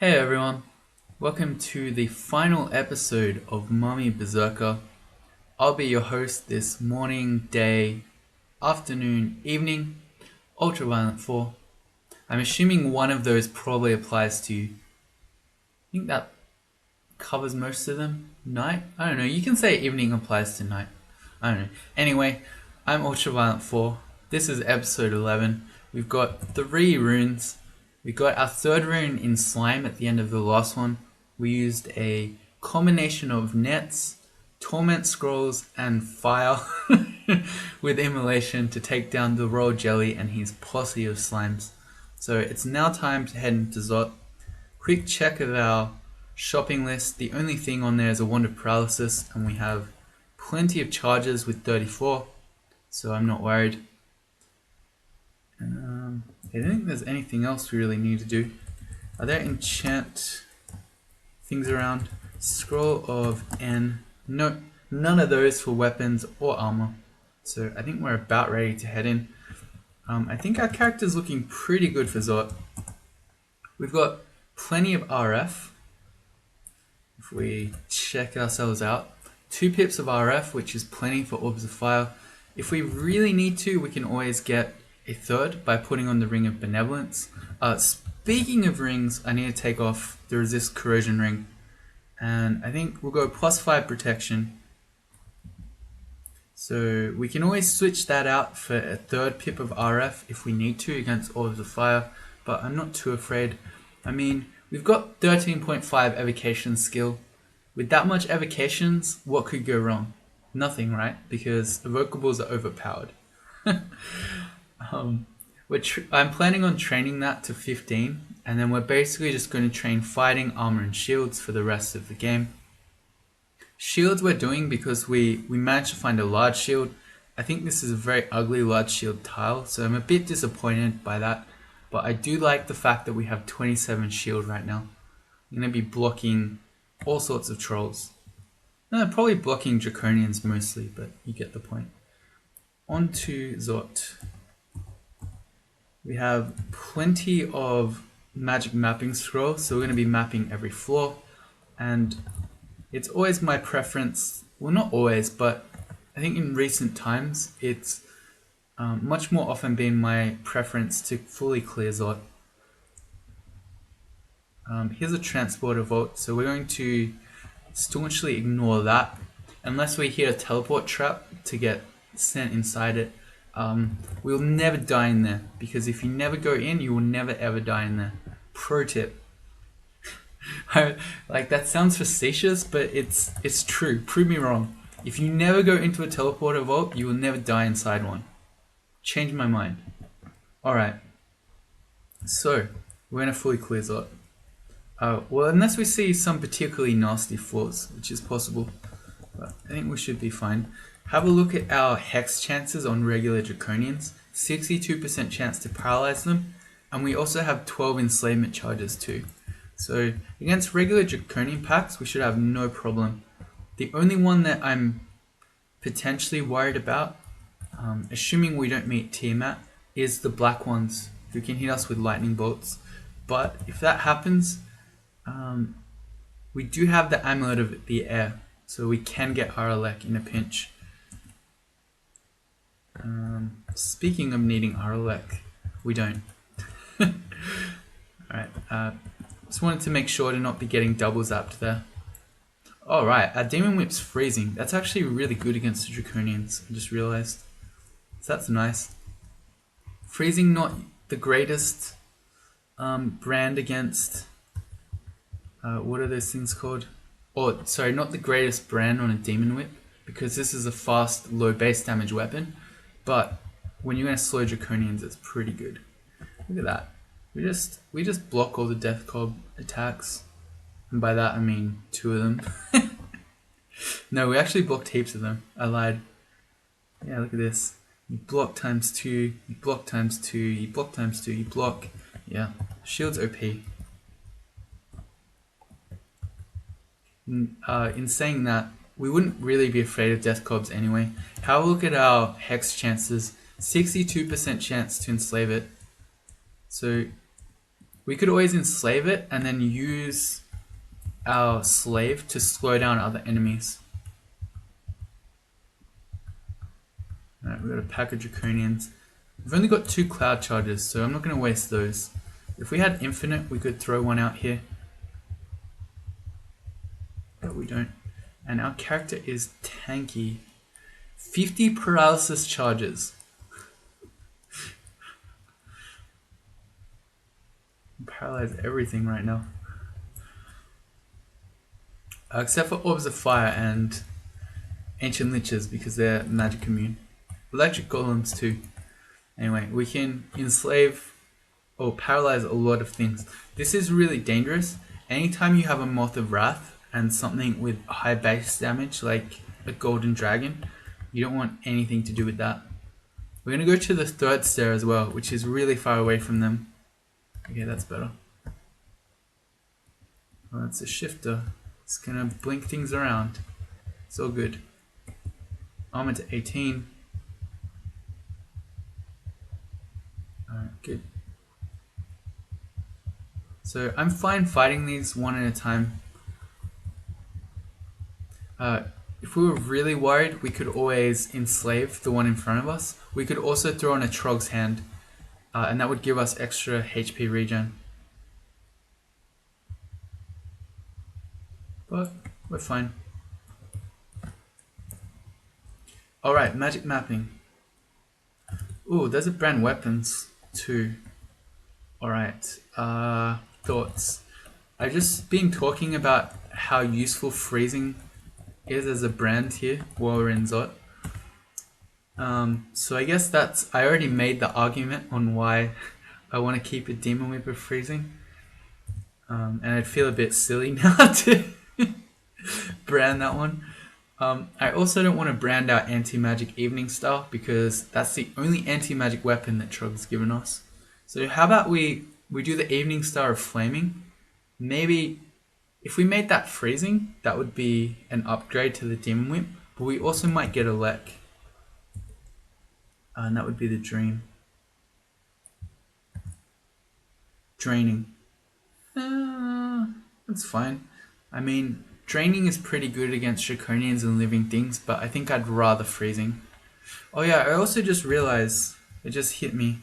Hey everyone, welcome to the final episode of Mummy Berserker. I'll be your host this morning, day, afternoon, evening, Ultraviolent 4. I'm assuming one of those probably applies to you. I think that covers most of them. Night? I don't know, you can say evening applies to night. I don't know. Anyway, I'm Ultraviolent 4. This is episode 11. We've got 3 runes. We got our 3rd rune in slime at the end of the last one. We used a combination of nets, torment scrolls, and fire with immolation to take down the royal jelly and his posse of slimes. So it's now time to head into Zot. Quick check of our shopping list. The only thing on there is a wand of paralysis, and we have plenty of charges with 34, so I'm not worried. I don't think there's anything else we really need to do. Are there enchant things around? Scroll of N. No, none of those for weapons or armor. So I think we're about ready to head in. I think our character's looking pretty good for Zot. We've got plenty of RF. If we check ourselves out, 2 pips of RF, which is plenty for orbs of fire. If we really need to, we can always get a 3rd by putting on the Ring of Benevolence. Speaking of rings, I need to take off the Resist Corrosion ring. And I think we'll go +5 protection. So we can always switch that out for a 3rd pip of RF if we need to against Orbs of Fire. But I'm not too afraid. I mean, we've got 13.5 evocation skill. With that much evocations, what could go wrong? Nothing, right? Because evocables are overpowered. I'm planning on training that to 15, and then we're basically just going to train fighting, armor, and shields for the rest of the game. Shields we're doing because we managed to find a large shield. I think this is a very ugly large shield tile, so I'm a bit disappointed by that. But I do like the fact that we have 27 shield right now. I'm going to be blocking all sorts of trolls. No, probably blocking draconians mostly, but you get the point. On to Zot. We have plenty of magic mapping scrolls, so we're going to be mapping every floor. And it's always my preference, well, not always, but I think in recent times it's much more often been my preference to fully clear Zot. Here's a transporter vault, so we're going to staunchly ignore that unless we hit a teleport trap to get sent inside it. We'll never die in there, because if you never go in, you will never ever die in there. Pro tip. Like, that sounds facetious, but it's true. Prove me wrong. If you never go into a teleporter vault, you will never die inside one. Change my mind. Alright. So, we're going to fully clear Zot. Well, unless we see some particularly nasty flaws, which is possible. But I think we should be fine. Have a look at our hex chances on regular draconians. 62% chance to paralyze them. And we also have 12 enslavement charges too. So against regular draconian packs, we should have no problem. The only one that I'm potentially worried about, assuming we don't meet Tiamat, is the black ones who can hit us with lightning bolts. But if that happens, we do have the Amulet of the Air, so we can get Harrowing in a pinch. Speaking of needing Harrowing, we don't. Alright, just wanted to make sure to not be getting double zapped there. Alright, our Demon Whip's freezing. That's actually really good against the Draconians, I just realized. So that's nice. Freezing, not the greatest brand against... what are those things called? Oh, sorry, not the greatest brand on a Demon Whip, because this is a fast, low base damage weapon. But when you're going to slow Draconians, it's pretty good. Look at that. We just block all the Death Cob attacks. And by that I mean 2 of them. No, we actually blocked heaps of them. I lied. Yeah, look at this. You block times 2, you block times 2, you block times 2, you block. Yeah, shield's OP. In saying that, we wouldn't really be afraid of Death Cobs anyway. Have a look at our Hex chances. 62% chance to enslave it. So We could always enslave it and then use our slave to slow down other enemies. Alright, we've got a pack of draconians. We've only got 2 cloud charges, so I'm not going to waste those. If we had infinite, we could throw one out here. But we don't. And our character is tanky. 50 paralysis charges. Paralyze everything right now. Except for orbs of fire and ancient liches because they're magic immune. Electric golems too. Anyway, we can enslave or paralyze a lot of things. This is really dangerous. Anytime you have a Moth of Wrath and something with high base damage like a golden dragon, you don't want anything to do with that. We're going to go to the 3rd stair as well, which is really far away from them. Okay, that's better. Oh, it's a shifter. It's going to blink things around. It's all good. Armor to 18. Alright, good. So I'm fine fighting these one at a time. If we were really worried, we could always enslave the one in front of us. We could also throw on a Trog's hand, and that would give us extra HP regen. But we're fine. Alright, magic mapping. Ooh, there's a brand weapons too. Alright, thoughts. I've just been talking about how useful freezing is as a brand here while we're in Zot. So I guess I already made the argument on why I want to keep a Demon Whip of freezing. And I'd feel a bit silly now to brand that one. I also don't want to brand our anti-magic evening star because that's the only anti-magic weapon that Trog's given us. So how about we do the evening star of flaming? Maybe if we made that freezing, that would be an upgrade to the Demon Whip, but we also might get a Lek. And that would be the dream. Draining. That's fine. I mean, draining is pretty good against draconians and living things, but I think I'd rather freezing. Oh yeah, I also just realized, it just hit me.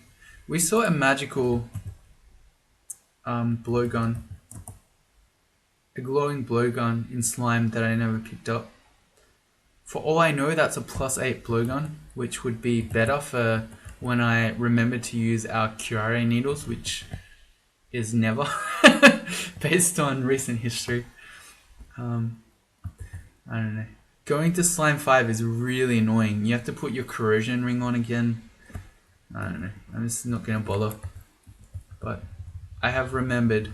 We saw a magical blowgun. A glowing blowgun in slime that I never picked up. For all I know, that's a +8 blowgun, which would be better for when I remember to use our curare needles, which is never, based on recent history. I don't know. Going to slime 5 is really annoying. You have to put your corrosion ring on again. I don't know. I'm just not going to bother. But I have remembered.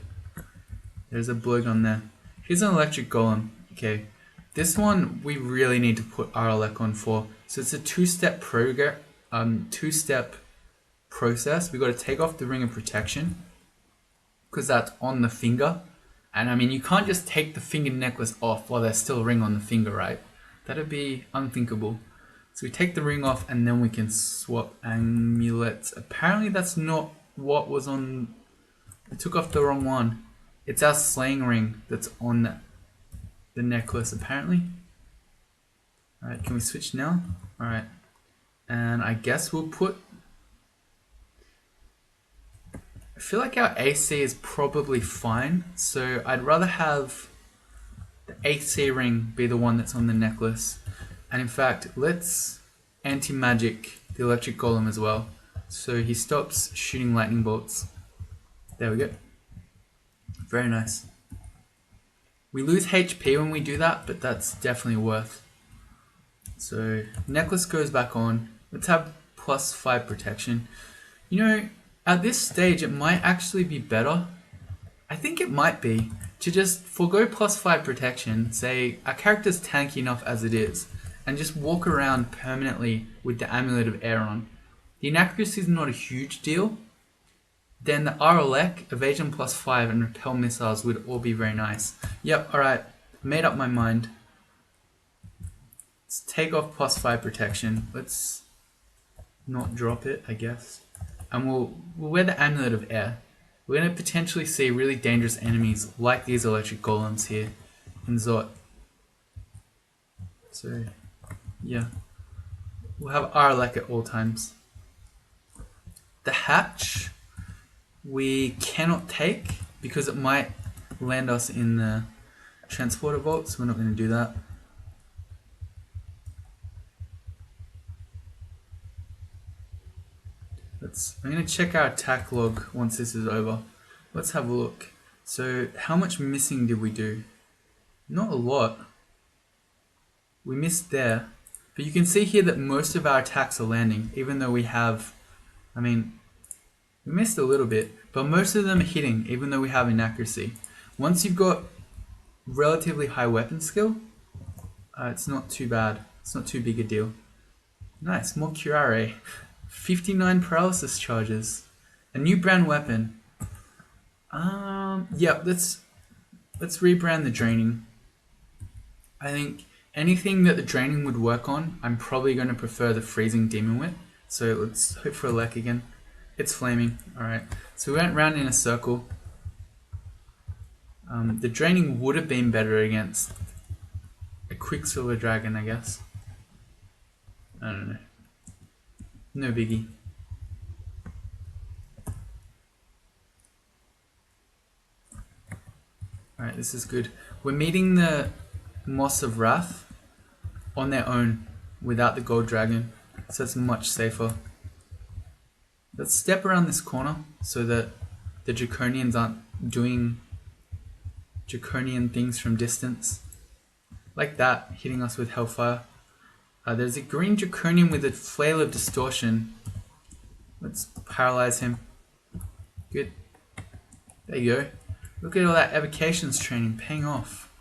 There's a blowgun there. Here's an electric golem. Okay. This one we really need to put RLEC on for. So it's a two-step process. We got to take off the ring of protection because that's on the finger. And I mean, you can't just take the finger necklace off while there's still a ring on the finger, right? That'd be unthinkable. So we take the ring off and then we can swap amulets. Apparently that's not what was on... I took off the wrong one. It's our slaying ring that's on the necklace, apparently. Alright, can we switch now? Alright. And I guess we'll put... I feel like our AC is probably fine, so I'd rather have the AC ring be the one that's on the necklace. And in fact, let's anti-magic the electric golem as well, so he stops shooting lightning bolts. There we go. Very nice. We lose HP when we do that, but that's definitely worth. So necklace goes back on. Let's have +5 protection. You know, at this stage, it might actually be better. I think it might be to just forgo +5 protection, say our character's tanky enough as it is, and just walk around permanently with the Amulet of Air on. The inaccuracy is not a huge deal. Then the RLEC, evasion +5, and repel missiles would all be very nice. Yep, alright, made up my mind. Let's take off +5 protection. Let's not drop it, I guess. And we'll wear the Amulet of Air. we're going to potentially see really dangerous enemies like these electric golems here in Zot. So, yeah. We'll have Arlek at all times. The hatch we cannot take because it might land us in the transporter vault, so we're not going to do that. I'm going to check our attack log once this is over. Let's have a look. So how much missing did we do? Not a lot. We missed there. But you can see here that most of our attacks are landing, even though we have, we missed a little bit, but most of them are hitting, even though we have inaccuracy. Once you've got relatively high weapon skill, it's not too bad. It's not too big a deal. Nice, more curare. 59 paralysis charges. A new brand weapon. Yeah, let's rebrand the draining. I think anything that the draining would work on, I'm probably going to prefer the freezing demon wit. So let's hope for a lek again. It's flaming. Alright, so we went round in a circle. The draining would have been better against a Quicksilver Dragon, I guess. I don't know. No biggie. Alright, this is good. We're meeting the Moss of Wrath on their own without the Gold Dragon, so it's much safer. Let's step around this corner so that the Draconians aren't doing Draconian things from distance. Like that, hitting us with Hellfire. There's a green Draconian with a Flail of Distortion. Let's paralyze him. Good. There you go. Look at all that evocations training paying off.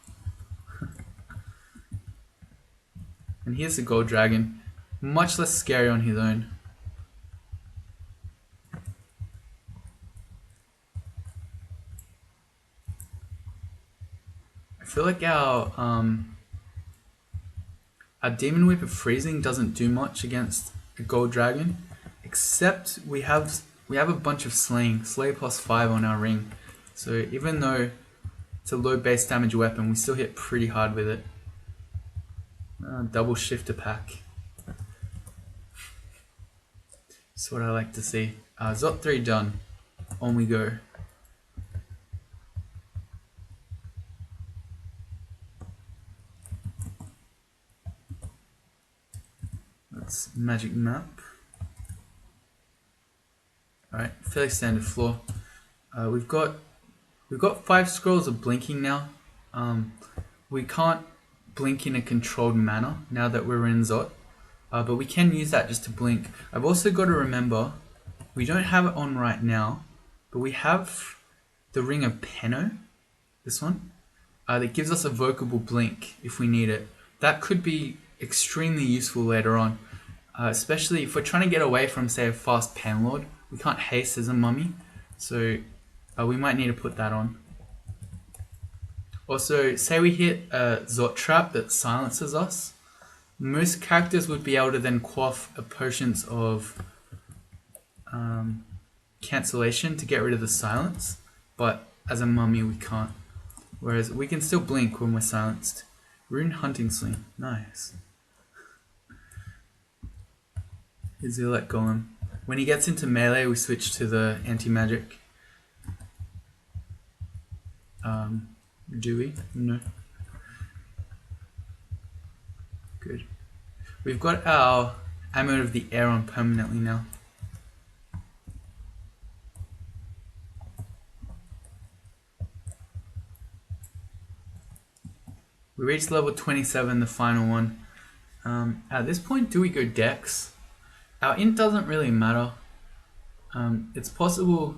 And here's the Gold Dragon. Much less scary on his own. I feel like our Demon Whip of Freezing doesn't do much against a Gold Dragon, except we have a bunch of Slaying. Slay plus 5 on our ring. So even though it's a low base damage weapon, we still hit pretty hard with it. Double shifter pack. That's what I like to see. Zot 3 done. On we go. That's magic map. Alright, fairly standard floor. We've got 5 scrolls of blinking now. We can't blink in a controlled manner now that we're in Zot, but we can use that just to blink. I've also got to remember, we don't have it on right now, but we have the Ring of Penno, this one, that gives us a vocable blink if we need it. That could be extremely useful later on, especially if we're trying to get away from, say, a fast Panlord. We can't haste as a mummy, so we might need to put that on. Also, say we hit a Zot trap that silences us, most characters would be able to then quaff a potions of cancellation to get rid of the silence, but as a mummy we can't. Whereas we can still blink when we're silenced. Rune Hunting Sling, nice. Here's the Elect Golem. When he gets into melee, we switch to the anti-magic. Do we? No. Good. We've got our Amulet of the Air on permanently now. We reached level 27, the final one. At this point, do we go Dex? Our int doesn't really matter. It's possible.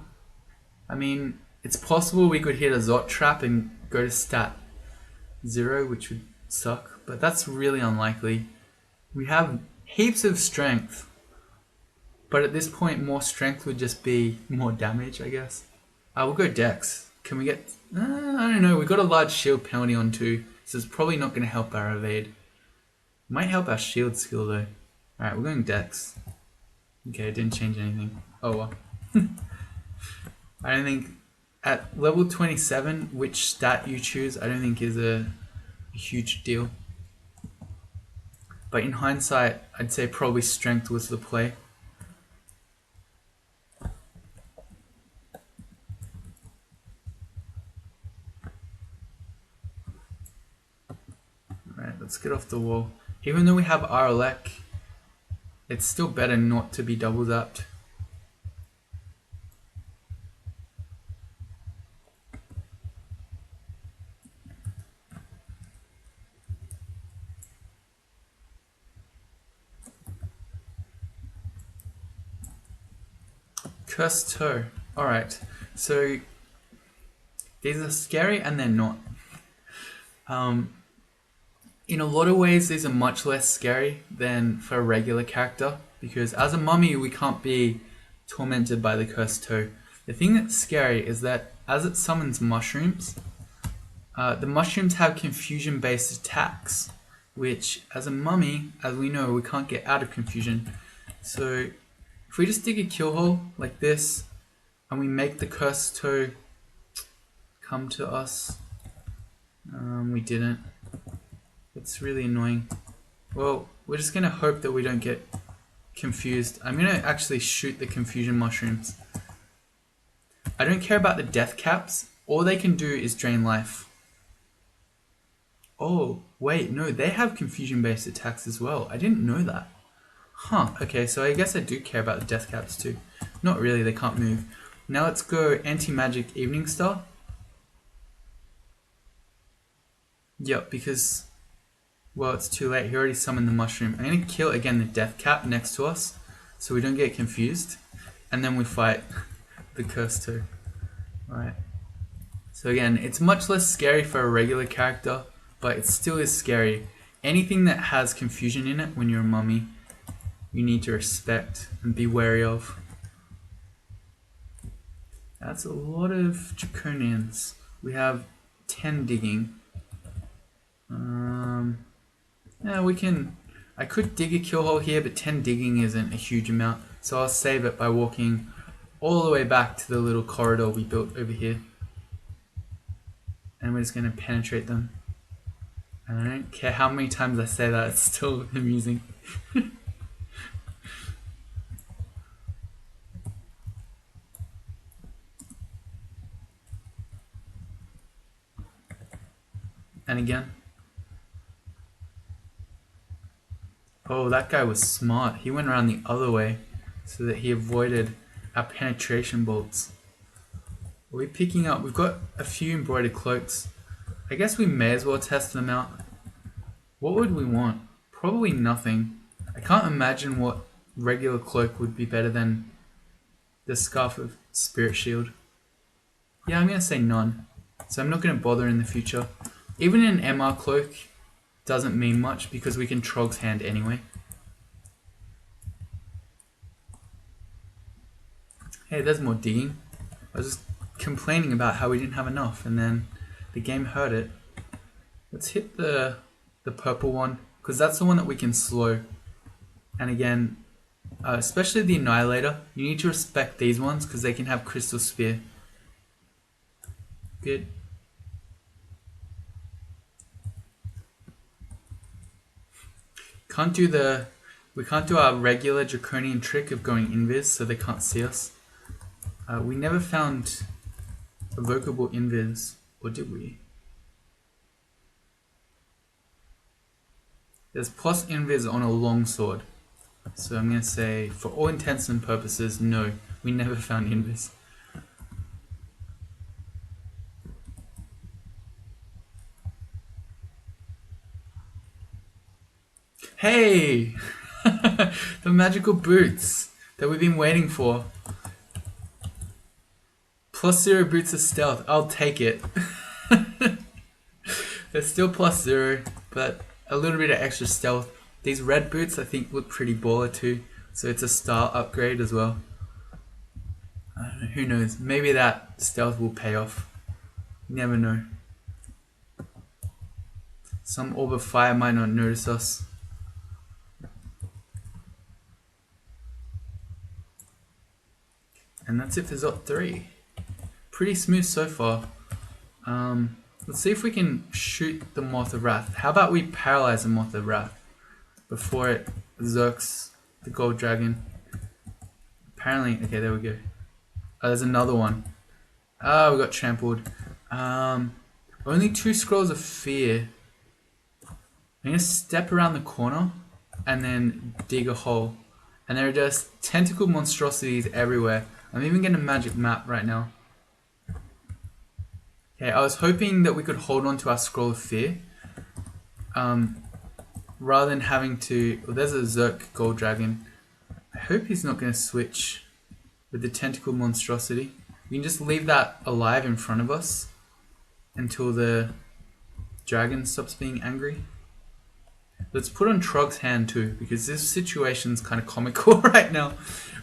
It's possible we could hit a Zot trap and go to stat 0, which would suck, but that's really unlikely. We have heaps of strength, but at this point, more strength would just be more damage, I guess. We'll go Dex. Can we get? I don't know. We got a large shield penalty on 2, so it's probably not going to help our evade. Might help our shield skill though. Alright, we're going Dex. Okay, it didn't change anything. Oh well. I don't think at level 27, which stat you choose, I don't think is a huge deal. But in hindsight, I'd say probably strength was the play. Alright, let's get off the wall. Even though we have RLEC, it's still better not to be double zapped. Cursed toe. Alright, so these are scary and they're not. In a lot of ways, these are much less scary than for a regular character, because as a mummy, we can't be tormented by the cursed toe. The thing that's scary is that as it summons mushrooms, the mushrooms have confusion-based attacks, which as a mummy, as we know, we can't get out of confusion. So if we just dig a kill hole like this, and we make the cursed toe come to us, we didn't. It's really annoying. Well, we're just gonna hope that we don't get confused. I'm gonna actually shoot the confusion mushrooms. I don't care about the death caps. All they can do is drain life. Oh, wait, no, they have confusion-based attacks as well. I didn't know that. Huh, okay, so I guess I do care about the death caps too. Not really, they can't move. Now let's go anti-magic evening star. Yep, because, well, it's too late. He already summoned the mushroom. I'm gonna kill again the death cap next to us so we don't get confused. And then we fight the curse too. Alright. So again, it's much less scary for a regular character, but it still is scary. Anything that has confusion in it when you're a mummy, you need to respect and be wary of. That's a lot of draconians. We have 10 digging. Yeah, we can. I could dig a kill hole here, but 10 digging isn't a huge amount, so I'll save it by walking all the way back to the little corridor we built over here. And we're just going to penetrate them. And I don't care how many times I say that, it's still amusing. And again. Oh, that guy was smart. He went around the other way so that he avoided our penetration bolts. Are we picking up? We've got a few embroidered cloaks. I guess we may as well test them out. What would we want? Probably nothing. I can't imagine what regular cloak would be better than the Scarf of Spirit Shield. Yeah, I'm going to say none. So I'm not going to bother in the future. Even an MR cloak doesn't mean much because we can Trog's hand anyway. Hey, there's more digging. I was just complaining about how we didn't have enough and then the game heard it. Let's hit the purple one because that's the one that we can slow. And again, especially the Annihilator, you need to respect these ones because they can have Crystal Spear. Good. We can't do our regular draconian trick of going invis so they can't see us. We never found evocable invis, or did we? There's plus invis on a longsword. So I'm going to say, for all intents and purposes, no, we never found invis. Hey! The magical boots that we've been waiting for. +0 boots of stealth. I'll take it. They're still +0, but a little bit of extra stealth. These red boots I think look pretty baller too, so it's a style upgrade as well. I don't know, who knows? Maybe that stealth will pay off. You never know. Some orb of fire might not notice us. And that's it for Zot 3. pretty smooth so far. Let's see if we can shoot the Moth of Wrath. How about we paralyze the Moth of Wrath before it berserks the gold dragon? Apparently, okay, there we go. Oh, there's another one. Ah, we got trampled. Only 2 scrolls of fear. I'm gonna step around the corner and then dig a hole. And there are just tentacle monstrosities everywhere. I'm even getting a magic map right now. Okay, I was hoping that we could hold on to our scroll of fear. Rather than having to... Well, there's a Zerk gold dragon. I hope he's not going to switch with the tentacle monstrosity. We can just leave that alive in front of us until the dragon stops being angry. Let's put on Trog's hand too, because this situation's kind of comical right now.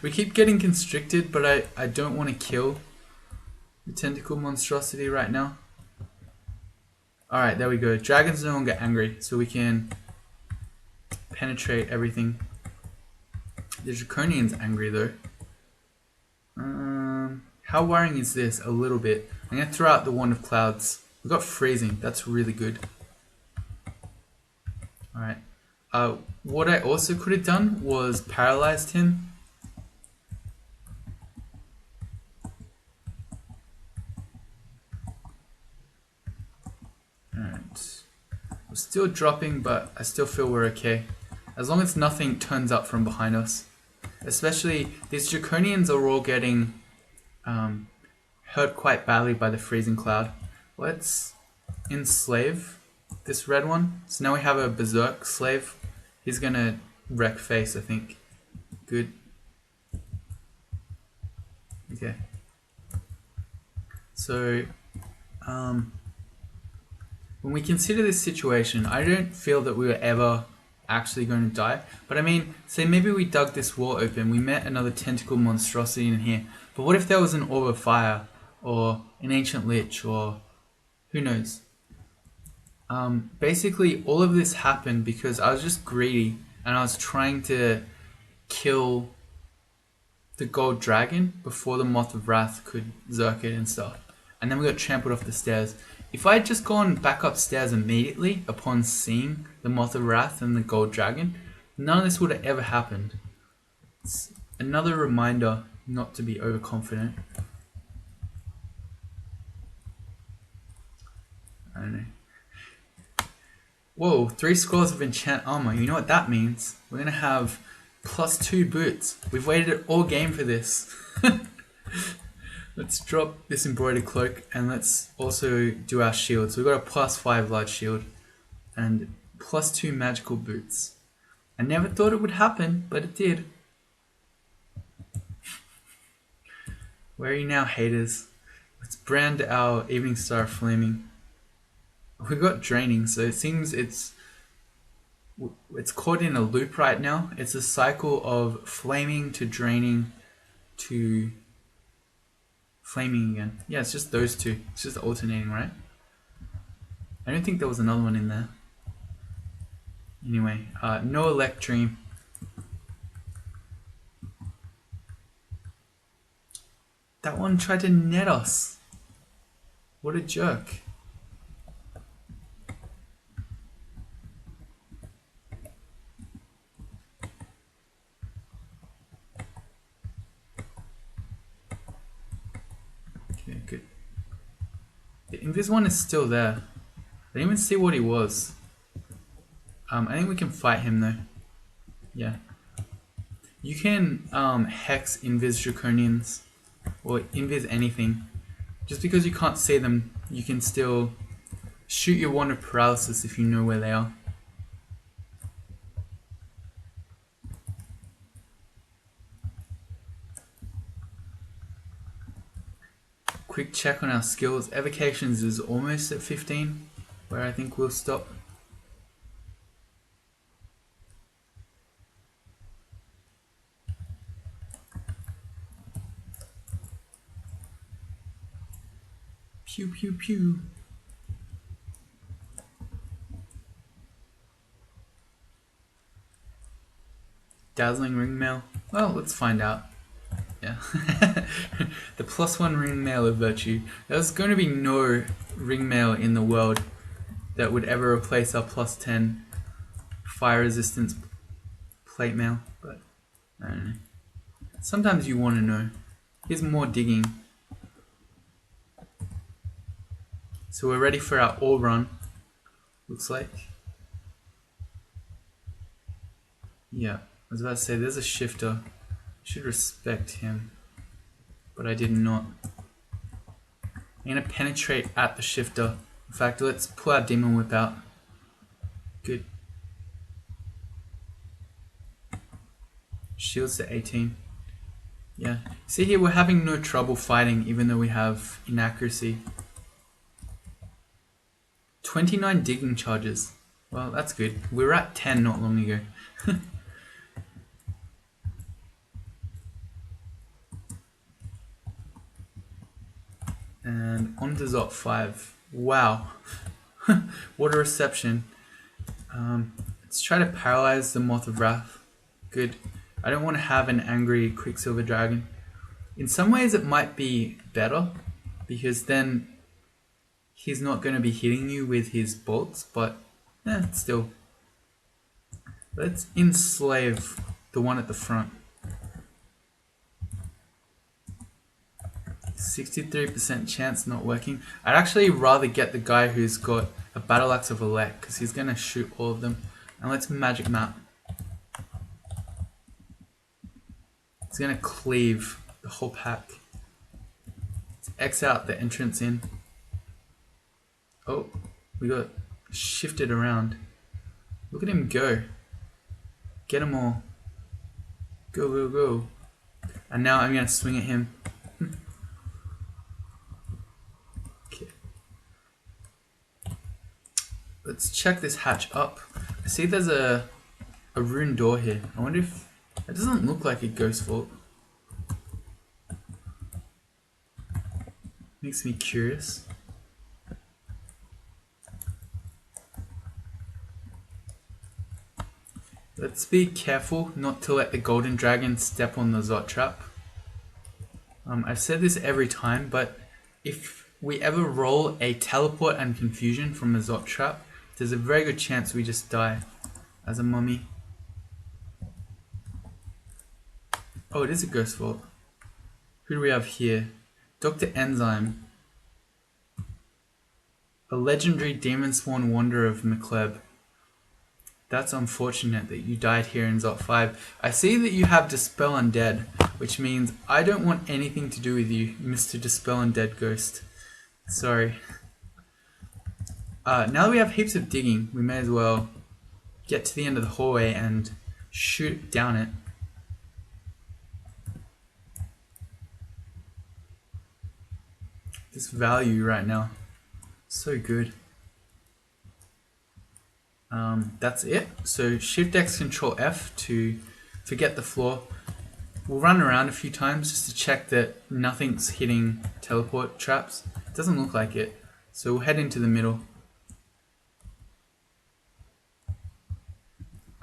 We keep getting constricted, but I don't want to kill the tentacle monstrosity right now. Alright, there we go. Dragon's no longer angry, so we can penetrate everything. The Draconian's angry though. How worrying is this? A little bit. I'm going to throw out the Wand of Clouds. We got freezing. That's really good. Alright. What I also could have done was paralyzed him. Alright. We're still dropping, but I still feel we're okay. As long as nothing turns up from behind us. Especially, these Draconians are all getting hurt quite badly by the freezing cloud. Let's enslave this red one. So now we have a berserk slave. He's gonna wreck face, I think. Good. Okay. So, when we consider this situation, I don't feel that we were ever actually going to die. But I mean, say maybe we dug this wall open, we met another tentacle monstrosity in here. But what if there was an orb of fire, or an ancient lich, or who knows? Basically, all of this happened because I was just greedy and I was trying to kill the gold dragon before the Moth of Wrath could zerk it and stuff. And then we got trampled off the stairs. If I had just gone back upstairs immediately upon seeing the Moth of Wrath and the gold dragon, none of this would have ever happened. It's another reminder not to be overconfident. I don't know. Whoa, 3 scrolls of enchant armor. You know what that means? We're gonna have +2 boots. We've waited all game for this. Let's drop this embroidered cloak and let's also do our shield. So we've got a +5 large shield and +2 magical boots. I never thought it would happen, but it did. Where are you now, haters? Let's brand our Evening Star Flaming. We got draining, so it seems it's caught in a loop right now. It's a cycle of flaming to draining to flaming again. Yeah, it's just those two. It's just alternating, right? I don't think there was another one in there. Anyway, no Electream. That one tried to net us. What a jerk. Okay, good. The Invis one is still there. I didn't even see what he was. I think we can fight him though. Yeah. You can hex Invis Draconians or Invis anything. Just because you can't see them, you can still shoot your Wand of Paralysis if you know where they are. Quick check on our skills. Evocations is almost at 15, where I think we'll stop. Pew pew pew. Dazzling ring mail. Well, let's find out. Yeah. The +1 ring mail of virtue. There's going to be no ring mail in the world that would ever replace our +10 fire resistance plate mail, but I don't know. Sometimes you want to know. Here's more digging. So we're ready for our ore run, looks like. Yeah, I was about to say there's a shifter. Should respect him, but I did not. I'm gonna penetrate at the shifter. In fact, let's pull our demon whip out. Good. Shields to 18. Yeah. See here, we're having no trouble fighting even though we have inaccuracy. 29 digging charges. Well, that's good. We were at 10 not long ago. And on to Zot 5. Wow. What a reception. Let's try to paralyze the Moth of Wrath. Good. I don't want to have an angry Quicksilver Dragon. In some ways it might be better, because then he's not going to be hitting you with his bolts, but still. Let's enslave the one at the front. 63% chance not working. I'd actually rather get the guy who's got a Battle Axe of Elect, because he's going to shoot all of them. And let's magic map. It's going to cleave the whole pack. Let's X out the entrance in. Oh, we got shifted around. Look at him go. Get them all. Go, go, go. And now I'm going to swing at him. Okay. Let's check this hatch up. I see there's a rune door here. I wonder if... It doesn't look like a ghost vault. Makes me curious. Let's be careful not to let the golden dragon step on the Zot trap. I've said this every time, but if we ever roll a teleport and confusion from a Zot trap, there's a very good chance we just die as a mummy. Oh, it is a ghost vault. Who do we have here? Dr. Enzyme. A legendary demon spawn wanderer of McLeod. That's unfortunate that you died here in Zot 5. I see that you have Dispel Undead, which means I don't want anything to do with you, Mr. Dispel Undead Ghost. Sorry. Now that we have heaps of digging, we may as well get to the end of the hallway and shoot down it. This value right now, so good. That's it. So Shift X Control F to forget the floor. We'll run around a few times just to check that nothing's hitting teleport traps. It doesn't look like it. So we'll head into the middle.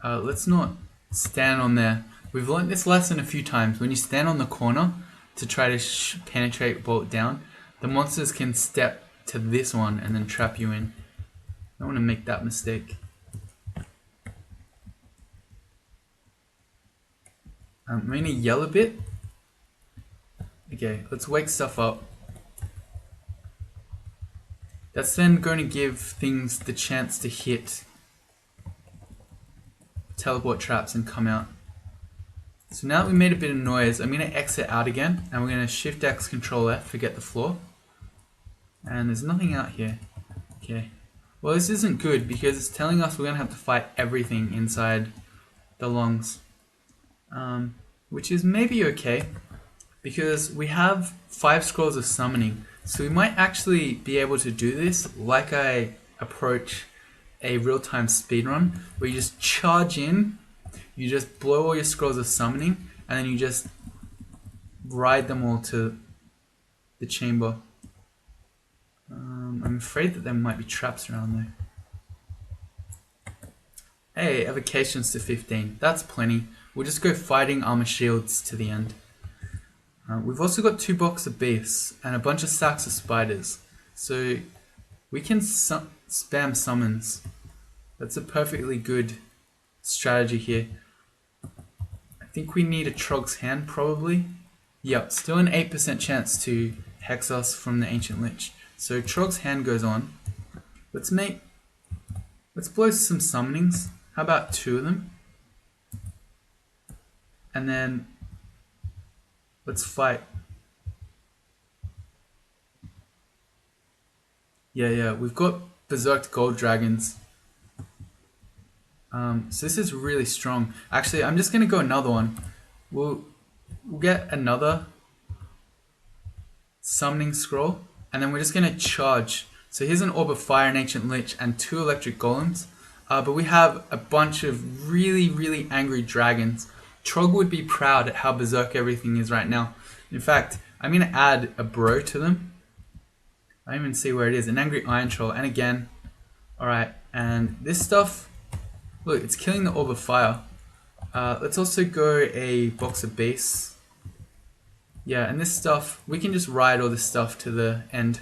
Let's not stand on there. We've learned this lesson a few times. When you stand on the corner to try to penetrate bolt down, the monsters can step to this one and then trap you in. I don't want to make that mistake. I'm going to yell a bit. Okay, let's wake stuff up. That's then going to give things the chance to hit teleport traps and come out. So now that we made a bit of noise, I'm going to exit out again, and we're going to Shift X Control F, forget the floor. And there's nothing out here. Okay. Well, this isn't good because it's telling us we're going to have to fight everything inside the lungs. Which is maybe okay, because we have 5 scrolls of summoning. So we might actually be able to do this like I approach a real-time speedrun, where you just charge in, you just blow all your scrolls of summoning, and then you just ride them all to the chamber. I'm afraid that there might be traps around there. Hey, evocations to 15. That's plenty. We'll just go fighting armor shields to the end. We've also got 2 boxes of beasts and a bunch of stacks of spiders. So we can spam summons. That's a perfectly good strategy here. I think we need a Trog's Hand probably. Yep, still an 8% chance to hex us from the Ancient Lich. So Trog's Hand goes on. Let's blow some summonings. How about 2 of them? And then let's fight. Yeah, we've got berserked gold dragons. So this is really strong. Actually, I'm just gonna go another one. We'll get another summoning scroll, and then we're just gonna charge. So here's an orb of fire, an ancient lich, and 2 electric golems. But we have a bunch of really angry dragons. Trog would be proud at how berserk everything is right now. In fact, I'm gonna add a bro to them. I don't even see where it is. An angry iron troll, and again. Alright, and this stuff, look, it's killing the orb of fire. Let's also go a box of base. Yeah, and this stuff, we can just ride all this stuff to the end.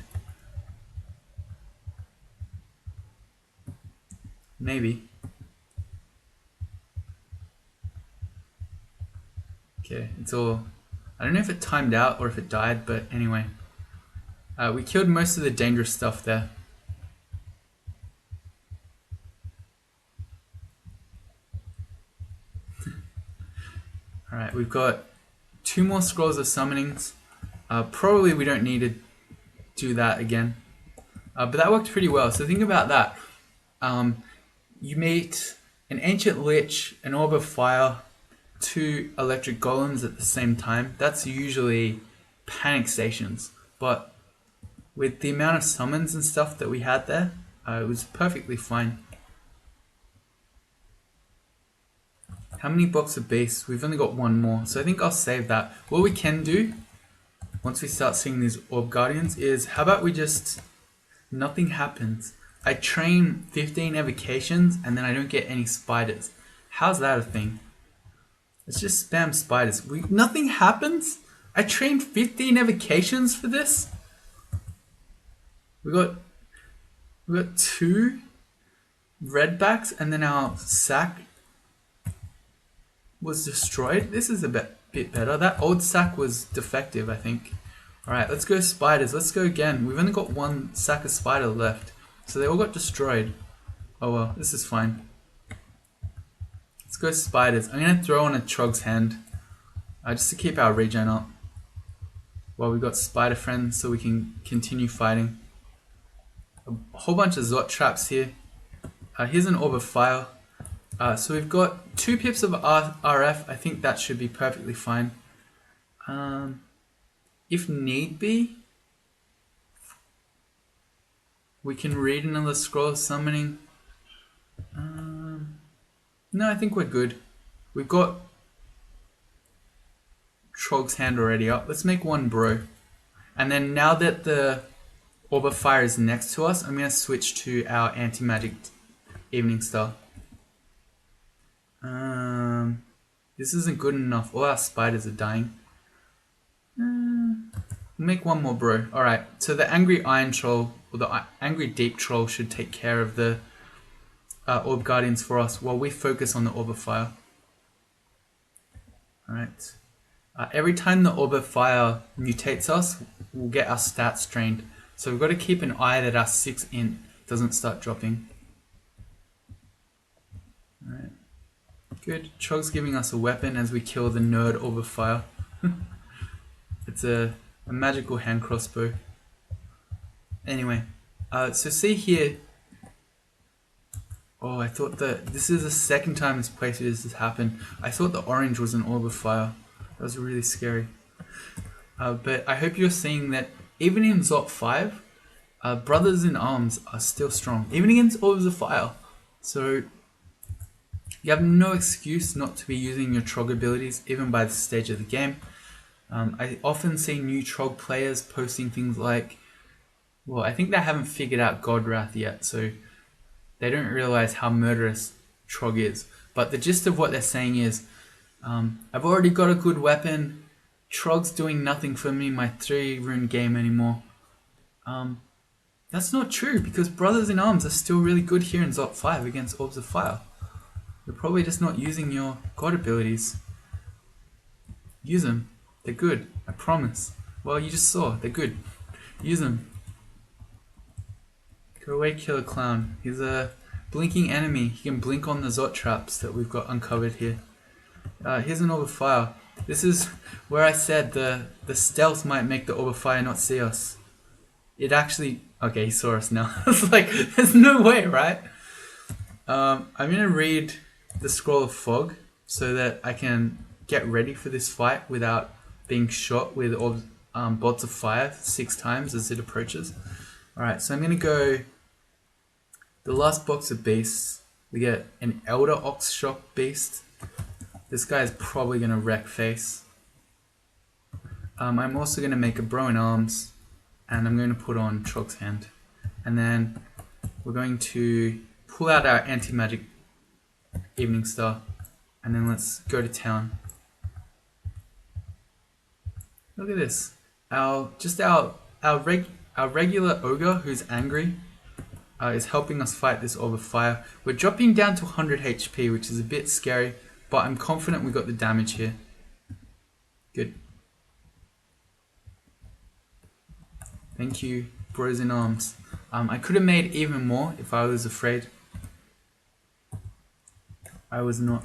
Maybe. Okay, it's all... I don't know if it timed out or if it died, but anyway. We killed most of the dangerous stuff there. Alright, we've got 2 more scrolls of summonings. Probably we don't need to do that again. But that worked pretty well. So think about that. You meet an ancient lich, an orb of fire, 2 electric golems at the same time. That's usually panic stations. But with the amount of summons and stuff that we had there, it was perfectly fine. How many boxes of beasts? We've only got 1 more, so I think I'll save that. What we can do, once we start seeing these orb guardians, is how about we just... nothing happens. I train 15 evocations and then I don't get any spiders. How's that a thing? Let's just spam spiders. Nothing happens? I trained 15 evocations for this? We got 2 redbacks and then our sack was destroyed. This is a bit better. That old sack was defective, I think. Alright, let's go spiders. Let's go again. We've only got 1 sack of spider left. So they all got destroyed. Oh well, this is fine. Let's go spiders. I'm going to throw on a Trog's Hand. Just to keep our regen up. While we've got spider friends so we can continue fighting. A whole bunch of Zot traps here. Here's an orb of fire. So we've got 2 pips of RF. I think that should be perfectly fine. If need be, we can read another scroll of summoning. No, I think we're good. We've got Trog's Hand already up. Let's make 1 bro. And then now that the orb of fire is next to us, I'm going to switch to our anti-magic evening star. This isn't good enough. All our spiders are dying. Make 1 more bro. Alright, so the angry iron troll, or the angry deep troll, should take care of the orb guardians for us while we focus on the orb of fire. Alright. Every time the orb of fire mutates us, we'll get our stats drained. So we've got to keep an eye that our 6 int doesn't start dropping. Alright. Good. Trog's giving us a weapon as we kill the nerd orb of fire. It's a magical hand crossbow. Anyway, so see here. Oh, I thought that this is the second time this playthrough this has happened. I thought the orange was an orb of fire. That was really scary. But I hope you're seeing that even in Zot 5, brothers in arms are still strong, even against orbs of fire. So you have no excuse not to be using your Trog abilities, even by this stage of the game. I often see new Trog players posting things like, well, I think they haven't figured out God Wrath yet, so they don't realize how murderous Trog is. But the gist of what they're saying is, I've already got a good weapon, Trog's doing nothing for me in my 3 rune game anymore. That's not true, because Brothers in Arms are still really good here in Zop 5 against Orbs of Fire. You're probably just not using your god abilities. Use them. They're good. I promise. Well, you just saw. They're good. Use them. Go away, Killer Clown. He's a blinking enemy. He can blink on the Zot traps that we've got uncovered here. Here's an Orb of Fire. This is where I said the stealth might make the Orb of Fire not see us. It actually... Okay, he saw us now. It's like, there's no way, right? I'm going to read the Scroll of Fog so that I can get ready for this fight without being shot with bolts of fire 6 times as it approaches. Alright, so I'm going to go... The last box of beasts. We get an Elder Ox Shock Beast. This guy is probably going to wreck face. I'm also going to make a Bro in Arms. And I'm going to put on Trog's Hand. And then we're going to pull out our anti-magic Evening Star. And then let's go to town. Look at this. Our regular ogre who's angry is helping us fight this Orb of Fire. We're dropping down to 100 HP, which is a bit scary, but I'm confident we got the damage here. Good. Thank you, Bros in Arms. I could have made even more if I was afraid. I was not.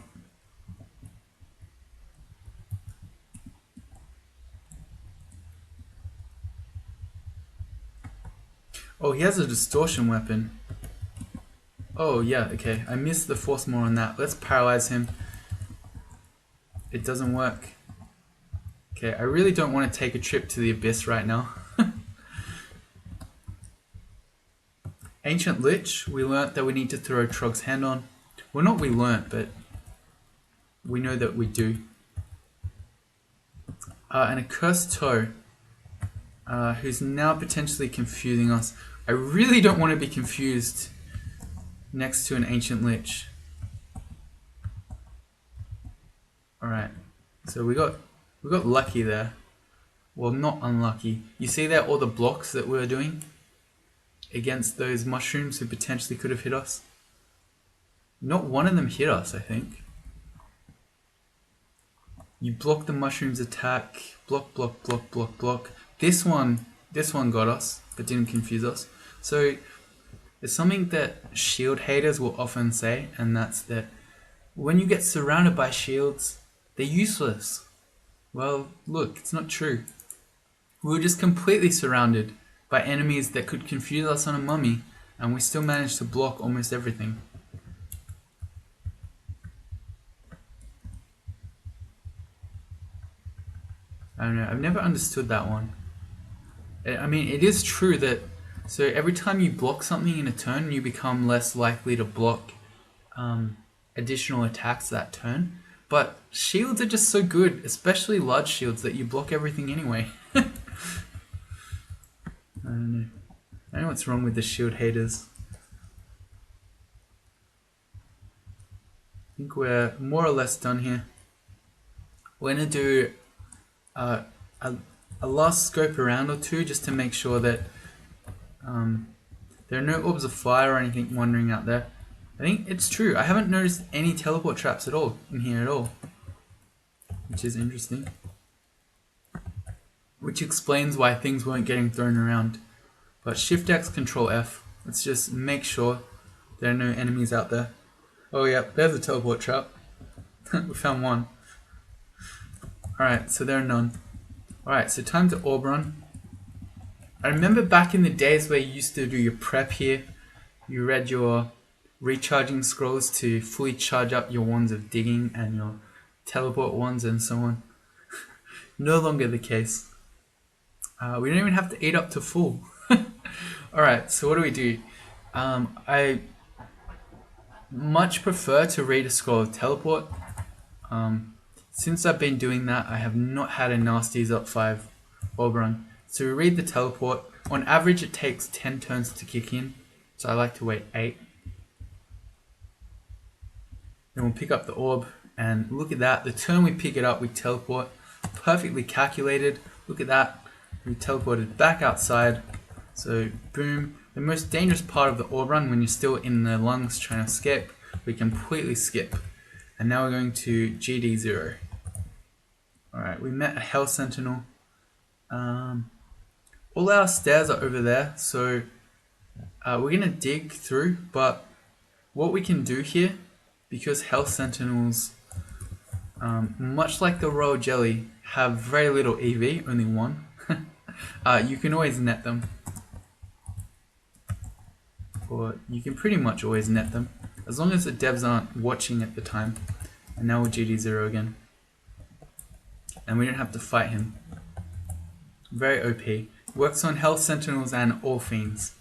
Oh, he has a distortion weapon. Oh, yeah, okay. I missed the force more on that. Let's paralyze him. It doesn't work. Okay, I really don't want to take a trip to the Abyss right now. Ancient Lich, we learnt that we need to throw Trog's Hand on. Well, not we learnt, but we know that we do. And a Cursed Toe, who's now potentially confusing us. I really don't want to be confused next to an Ancient Lich. Alright, so we got lucky there. Well, not unlucky. You see there all the blocks that we were doing against those mushrooms who potentially could have hit us? Not one of them hit us, I think. You block the mushroom's attack. Block, block, block, block, block. This one got us, but didn't confuse us. So there's something that shield haters will often say, and that's that when you get surrounded by shields, they're useless. Well, look, it's not true. We were just completely surrounded by enemies that could confuse us on a mummy, and we still managed to block almost everything. I don't know, I've never understood that one. I mean, it is true that, so every time you block something in a turn, you become less likely to block additional attacks that turn. But shields are just so good, especially large shields, that you block everything anyway. I don't know. I don't know what's wrong with the shield haters. I think we're more or less done here. We're going to do a last scope around or two just to make sure that there are no orbs of fire or anything wandering out there. I think it's true. I haven't noticed any teleport traps at all in here at all, which is interesting. Which explains why things weren't getting thrown around. But Shift X, Control F. Let's just make sure there are no enemies out there. Oh yeah, there's a teleport trap. We found one. Alright, so there are none. Alright, so time to orb run. I remember back in the days where you used to do your prep here. You read your recharging scrolls to fully charge up your wands of digging and your teleport wands and so on. No longer the case. We don't even have to eat up to full. Alright, so what do? I much prefer to read a scroll of teleport. Since I've been doing that, I have not had a nasty up 5 orb run. So we read the teleport. On average, it takes 10 turns to kick in. So I like to wait 8. Then we'll pick up the orb. And look at that. The turn we pick it up, we teleport. perfectly calculated. Look at that. We teleported back outside. So boom. The most dangerous part of the orb run when you're still in the lungs trying to escape, we completely skip. And now we're going to GD0. Alright, we met a Hell Sentinel. All our stairs are over there, so we're going to dig through, but what we can do here, because Hell Sentinels, much like the Royal Jelly, have very little EV, only one, you can always net them. Or you can pretty much always net them, as long as the devs aren't watching at the time. And now we're GD0 again. And we don't have to fight him. Very OP. Works on Hell Sentinels and All Fiends.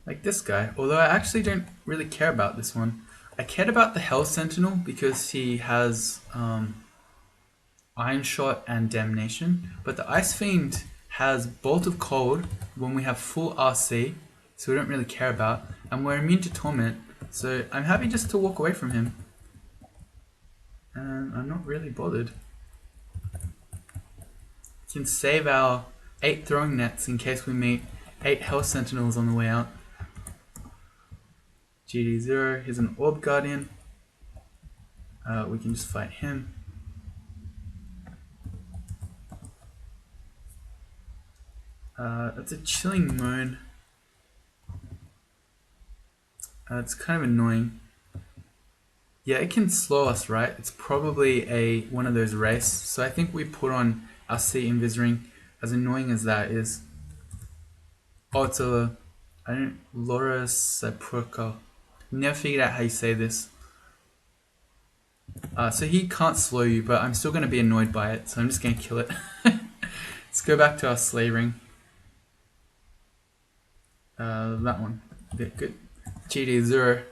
Like this guy, although I actually don't really care about this one. I cared about the Hell Sentinel because he has Iron Shot and Damnation, but the Ice Fiend has Bolt of Cold when we have full RC, so we don't really care about, and we're immune to Torment, so I'm happy just to walk away from him. And I'm not really bothered. We can save our 8 throwing nets in case we meet 8 Hell Sentinels on the way out. GD0, here's an Orb Guardian. We can just fight him. That's a Chilling Moan. It's kind of annoying. Yeah, it can slow us, right? It's probably one of those race. So I think we put on our C Invis Ring, as annoying as that is. Oh, it's a Laura Saproka. Never figured out how you say this. So he can't slow you, but I'm still going to be annoyed by it, so I'm just going to kill it. Let's go back to our Slay Ring. That one. Okay, good. GD0.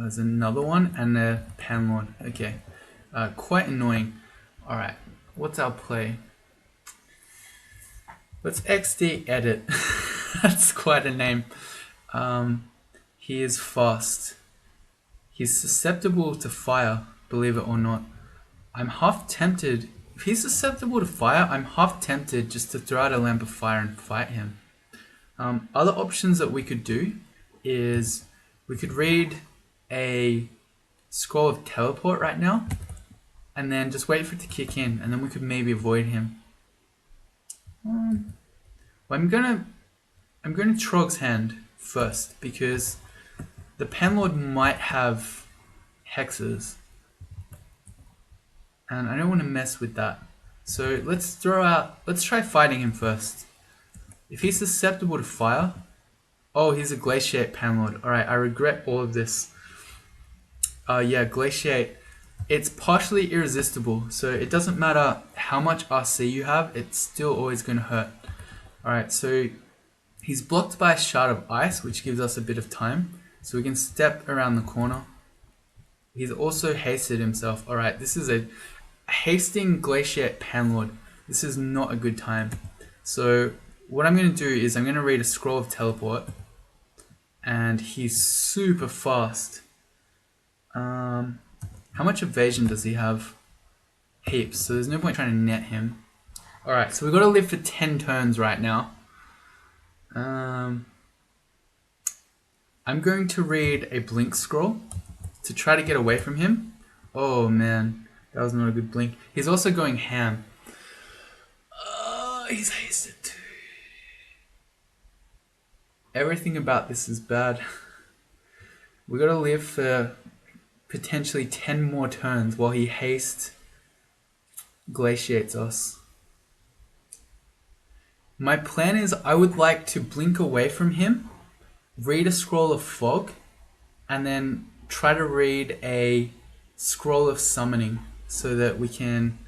There's another one, and a Panlord. Okay. Quite annoying. Alright, what's our play? Let's XD edit. That's quite a name. He is fast. He's susceptible to fire, believe it or not. I'm half tempted. If he's susceptible to fire, I'm half tempted just to throw out a lamp of fire and fight him. Other options that we could do is we could read a scroll of teleport right now and then just wait for it to kick in, and then we could maybe avoid him. Well, I'm gonna Trog's Hand first because the Panlord might have hexes, and I don't want to mess with that. So let's try fighting him first. If he's susceptible to fire, oh, he's a Glaciate Panlord. Alright, I regret all of this. Yeah, Glaciate, it's partially irresistible, so it doesn't matter how much RC you have, it's still always going to hurt. Alright, so he's blocked by a Shard of Ice, which gives us a bit of time, so we can step around the corner. He's also hasted himself. Alright, this is a hasting Glaciate Panlord. This is not a good time. So what I'm going to do is I'm going to read a Scroll of Teleport, and he's super fast. How much evasion does he have? Heaps, so there's no point trying to net him. Alright, so we've got to live for 10 turns right now. I'm going to read a Blink Scroll to try to get away from him. Oh man, that was not a good blink. He's also going ham. He's hasted too. Everything about this is bad. We gotta live for potentially 10 more turns while he haste glaciates us. My plan is I would like to blink away from him, read a Scroll of Fog, and then try to read a Scroll of Summoning so that we can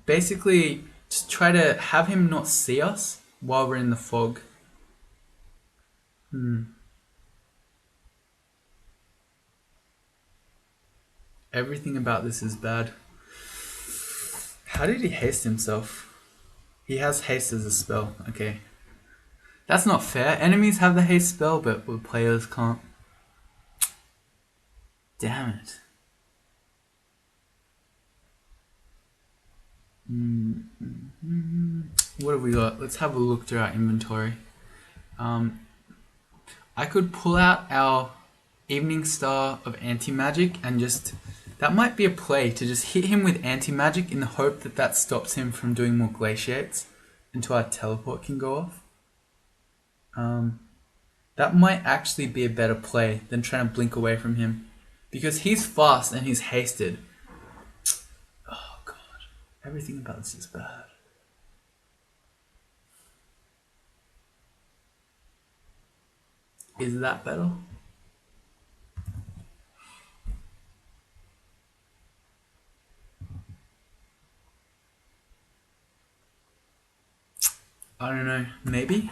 basically just try to have him not see us while we're in the fog. Everything about this is bad. How did he haste himself? He has haste as a spell. Okay. That's not fair. Enemies have the haste spell, but players can't. Damn it. What have we got? Let's have a look through our inventory. I could pull out our Evening Star of Anti-Magic and just... That might be a play, to just hit him with Anti-Magic in the hope that that stops him from doing more Glaciates until our teleport can go off. That might actually be a better play than trying to blink away from him. Because he's fast and he's hasted. Oh god, everything about this is bad. Is that better? I don't know, maybe?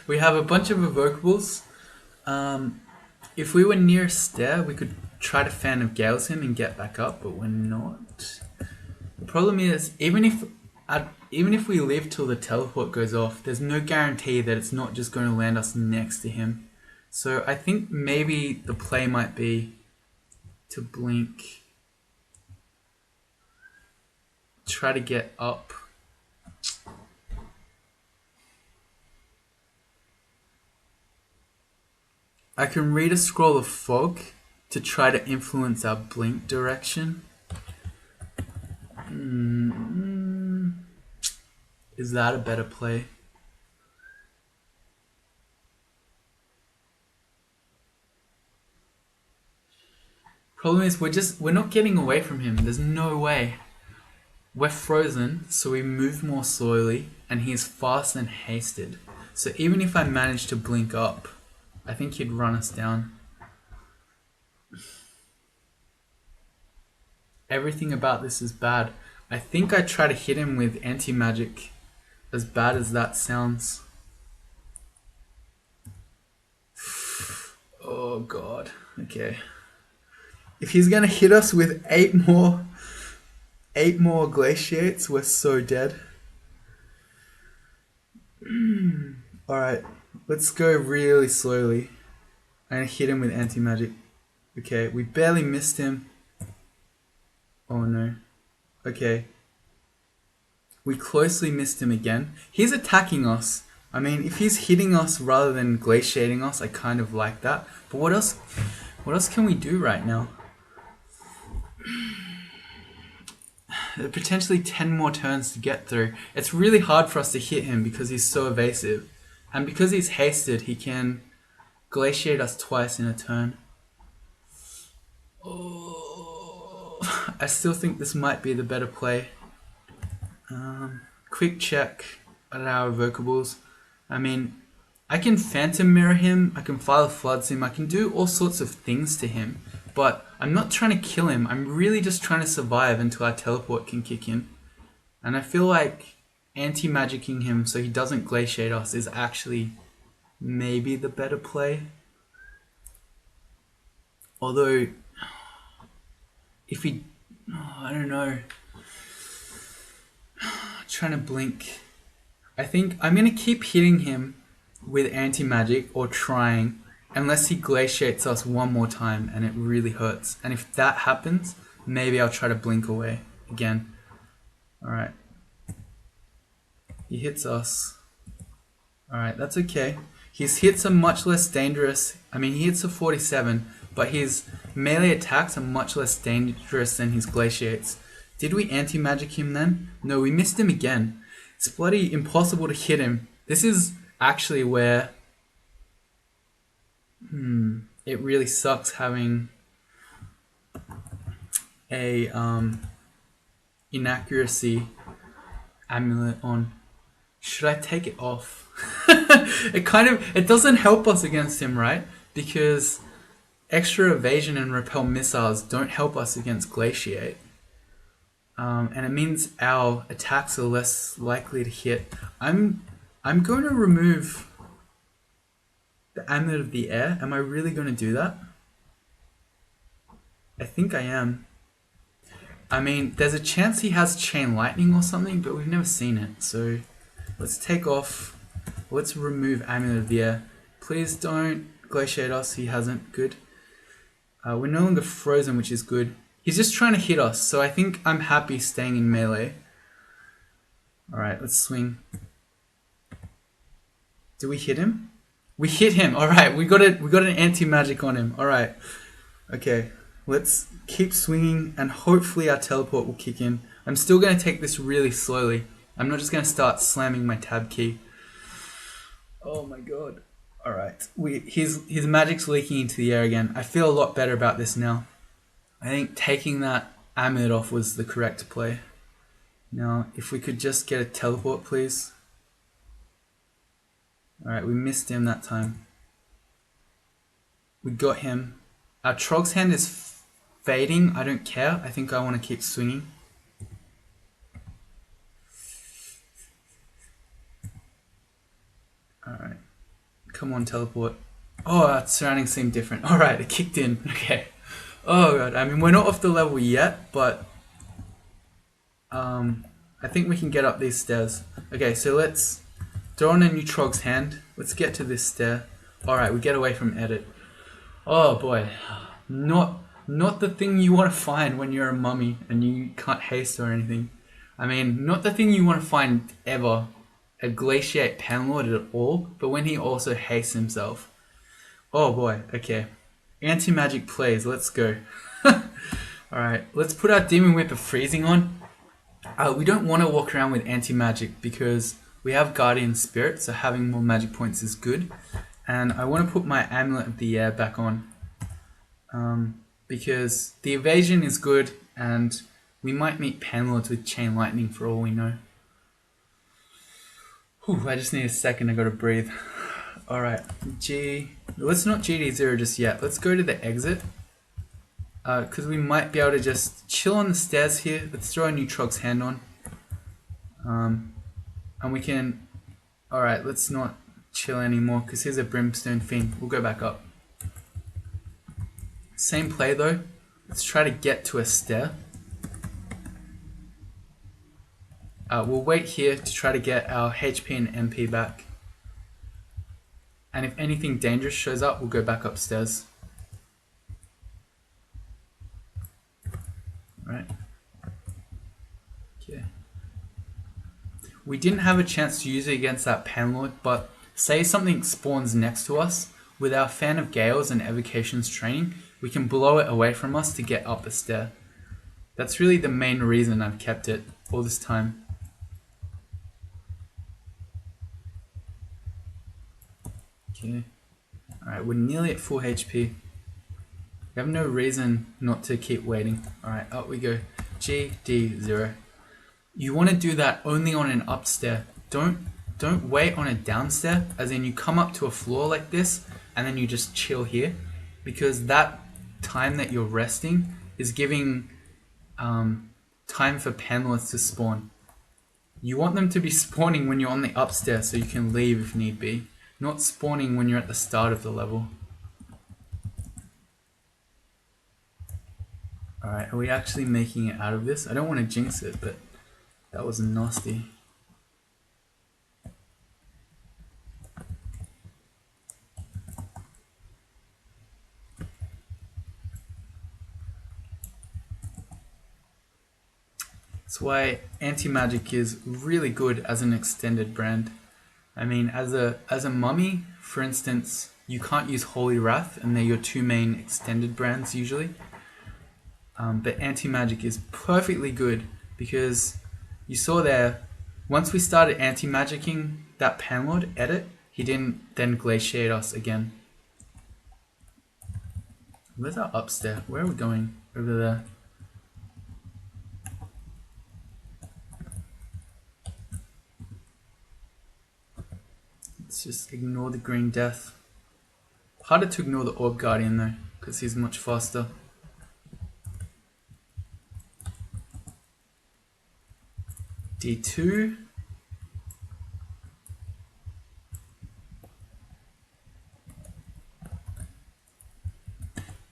We have a bunch of evocables. If we were near a stair, we could try to Fan of Gales him and get back up, but we're not. The problem is, even if we live till the teleport goes off, there's no guarantee that it's not just going to land us next to him. So I think maybe the play might be to blink, try to get up. I can read a scroll of fog to try to influence our blink direction. Is that a better play? Problem is we're not getting away from him. There's no way. We're frozen, so we move more slowly, and he's fast and hasted. So even if I manage to blink up, I think he'd run us down. Everything about this is bad. I think I try to hit him with anti-magic, as bad as that sounds. Oh god, okay. If he's gonna hit us with 8 more glaciates, we're so dead. Alright, let's go really slowly. I'm gonna hit him with anti-magic. Okay, we barely missed him. Oh no. Okay. We closely missed him again. He's attacking us. I mean, if he's hitting us rather than glaciating us, I kind of like that. But what else can we do right now? Potentially 10 more turns to get through. It's really hard for us to hit him because he's so evasive. And because he's hasted, he can glaciate us twice in a turn. Oh, I still think this might be the better play. Quick check at our evocables. I mean, I can Phantom Mirror him, I can File Floods him, I can do all sorts of things to him, but I'm not trying to kill him, I'm really just trying to survive until our teleport can kick in. And I feel like anti-magicking him so he doesn't glaciate us is actually maybe the better play. Although, if he... Oh, I don't know. Trying to blink. I think I'm going to keep hitting him with anti-magic or trying unless he glaciates us one more time and it really hurts. And if that happens, maybe I'll try to blink away again. Alright. He hits us. Alright, that's okay. His hits are much less dangerous. I mean, he hits a 47, but his melee attacks are much less dangerous than his glaciates. Did we anti-magic him then? No, we missed him again. It's bloody impossible to hit him. This is actually where it really sucks having a inaccuracy amulet on. Should I take it off? It doesn't help us against him, right? Because extra evasion and repel missiles don't help us against glaciate. And it means our attacks are less likely to hit. I'm going to remove the Amulet of the Air. Am I really going to do that? I think I am. I mean, there's a chance he has Chain Lightning or something, but we've never seen it. So let's take off. Let's remove Amulet of the Air. Please don't glaciate us. He hasn't. Good. We're no longer frozen, which is good. He's just trying to hit us, so I think I'm happy staying in melee. Alright, let's swing. Do we hit him? We hit him. Alright, we got an anti-magic on him. Alright. Okay, let's keep swinging and hopefully our teleport will kick in. I'm still going to take this really slowly. I'm not just going to start slamming my tab key. Oh my god. Alright, his magic's leaking into the air again. I feel a lot better about this now. I think taking that amulet off was the correct play. Now, if we could just get a teleport, please. Alright, we missed him that time. We got him. Our Trog's hand is fading. I don't care. I think I want to keep swinging. Alright. Come on, teleport. Oh, our surroundings seem different. Alright, it kicked in. Okay. Oh god, I mean, we're not off the level yet, but I think we can get up these stairs. Okay, so let's throw on a new Trog's hand. Let's get to this stair. Alright, we get away from edit. Oh boy, not the thing you want to find when you're a mummy and you can't haste or anything. I mean, not the thing you want to find ever, a glaciate panlord at all, but when he also hastes himself. Oh boy, okay. Anti-magic plays, let's go. Alright, let's put our Demon Whip of Freezing on. We don't want to walk around with anti-magic because we have Guardian Spirit, so having more magic points is good. And I want to put my Amulet of the Air back on. Because the evasion is good and we might meet Panlords with Chain Lightning for all we know. Whew, I just need a second, I gotta breathe. Alright, let's not GD0 just yet. Let's go to the exit. Because we might be able to just chill on the stairs here. Let's throw a new Trog's hand on. And we can... Alright, let's not chill anymore because here's a Brimstone Fiend. We'll go back up. Same play though. Let's try to get to a stair. We'll wait here to try to get our HP and MP back. And if anything dangerous shows up, we'll go back upstairs. Right. Okay. We didn't have a chance to use it against that Panlord, but say something spawns next to us, with our Fan of Gales and Evocations training, we can blow it away from us to get up the stair. That's really the main reason I've kept it all this time. Okay. Alright, we're nearly at full HP. We have no reason not to keep waiting. Alright, up we go. GD0. You want to do that only on an up stair. Don't wait on a down stair, as in you come up to a floor like this and then you just chill here, because that time that you're resting is giving time for Panlords to spawn. You want them to be spawning when you're on the upstairs so you can leave if need be, not spawning when you're at the start of the level. Alright, are we actually making it out of this? I don't want to jinx it, but that was nasty. That's why anti-magic is really good as an extended brand. I mean, as a mummy, for instance, you can't use Holy Wrath, and they're your two main extended brands usually. But anti-magic is perfectly good because you saw there, once we started anti-magicking that Panlord edit, he didn't then glaciate us again. Where's our upstairs? Where are we going? Over there. Let's just ignore the green death. Harder to ignore the Orb Guardian though, because he's much faster. D2.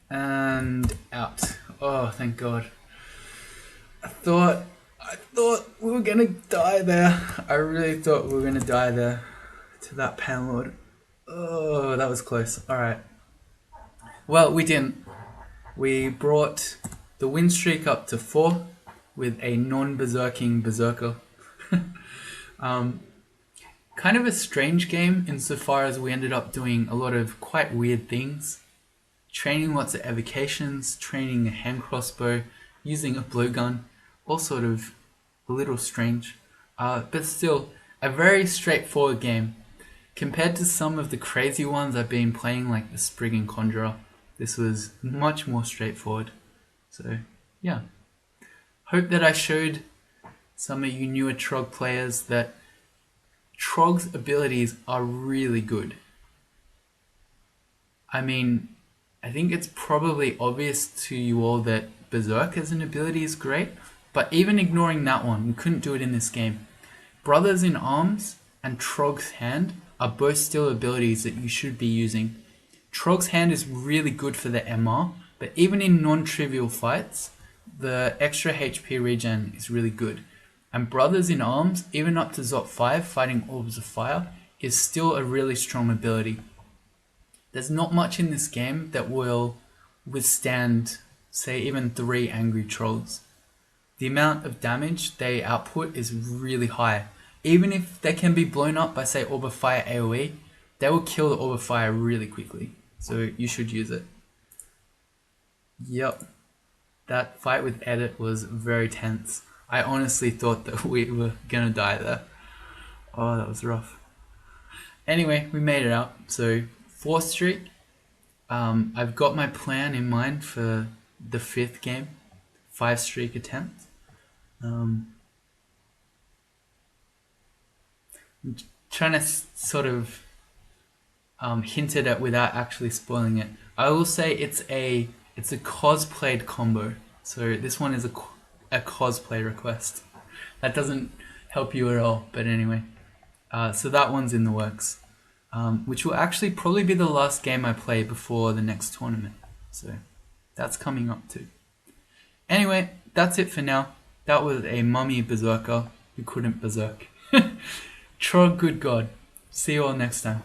And out. Oh, thank God. I thought we were gonna die there. I really thought we were gonna die there to that Panlord. Oh, that was close. Alright. Well, we didn't. We brought the win streak up to 4 with a non-berserking berserker. Kind of a strange game insofar as we ended up doing a lot of quite weird things. Training lots of evocations, training a hand crossbow, using a blowgun, all sort of a little strange. But still, a very straightforward game. Compared to some of the crazy ones I've been playing like the Spriggan Conjurer, this was much more straightforward. So, yeah. Hope that I showed some of you newer Trog players that Trog's abilities are really good. I mean, I think it's probably obvious to you all that Berserk as an ability is great, but even ignoring that one, we couldn't do it in this game. Brothers in Arms and Trog's Hand are both still abilities that you should be using. Trog's Hand is really good for the MR, but even in non-trivial fights, the extra HP regen is really good. And Brothers in Arms, even up to Zop 5, fighting Orbs of Fire, is still a really strong ability. There's not much in this game that will withstand, say, even 3 Angry Trolls. The amount of damage they output is really high. Even if they can be blown up by, say, Orb of Fire AoE, they will kill the Orb of Fire really quickly. So you should use it. Yep. That fight with Edit was very tense. I honestly thought that we were gonna die there. Oh, that was rough. Anyway, we made it out. So 4th streak. I've got my plan in mind for the 5th game. 5 streak attempt. I'm trying to sort of hint it at without actually spoiling it. I will say it's a cosplayed combo. So this one is a cosplay request. That doesn't help you at all, but anyway. So that one's in the works, which will actually probably be the last game I play before the next tournament. So that's coming up too. Anyway, that's it for now. That was a Mummy Berserker who couldn't berserk. Trog, good God. See you all next time.